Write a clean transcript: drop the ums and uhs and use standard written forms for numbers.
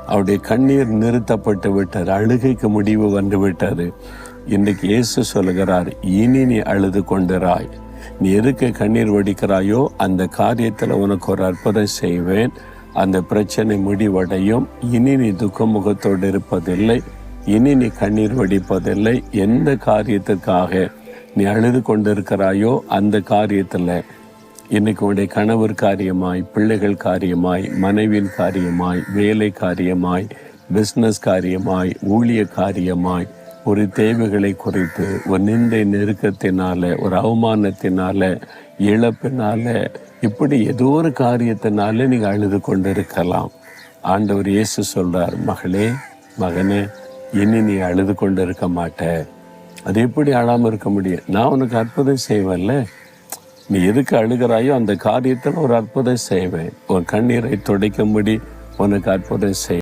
அவருடைய கண்ணீர் நிறுத்தப்பட்டு விட்டது, அழுகைக்கு முடிவு வந்து விட்டது. இன்றைக்கு இயேசு சொல்லுகிறார், இனி நீ அழுது கொண்டிராய். நீ எதுக்கு கண்ணீர் வடிக்கிறாயோ அந்த காரியத்தில் உனக்கு ஒரு அற்புதம் செய்வேன். அந்த பிரச்சனை முடிவடையும். இனி நீ துக்கமுகத்தோடு இருப்பதில்லை, இனி நீ கண்ணீர் வடிப்பதில்லை. எந்த காரியத்திற்காக நீ அழுது கொண்டிருக்கிறாயோ அந்த காரியத்தில் இன்னைக்கு உடைய கணவர் காரியமாய், பிள்ளைகள் காரியமாய், மனைவியின் காரியமாய், வேலை காரியமாய், பிஸ்னஸ் காரியமாய், ஊழிய காரியமாய், ஒரு தேவைகளை குறித்து, ஒரு நிந்தை நெருக்கத்தினால, ஒரு அவமானத்தினால, இழப்பினால, இப்படி ஏதோ ஒரு காரியத்தினால நீங்கள் அழுது கொண்டிருக்கலாம். ஆண்டவர் இயேசு சொல்றார், மகளே, மகனே, இனி நீ அழுது கொண்டு இருக்க மாட்ட. அது எப்படி அழாமல் இருக்க முடியும்? நான் உனக்கு அற்புதம் செய்வேன்ல. நீ எதுக்கு அழுகிறாயோ அந்த காரியத்தில் ஒரு அற்புதம் செய்வேன். உன் கண்ணீரை துடைக்கும்படி உனக்கு அற்புதம் செய்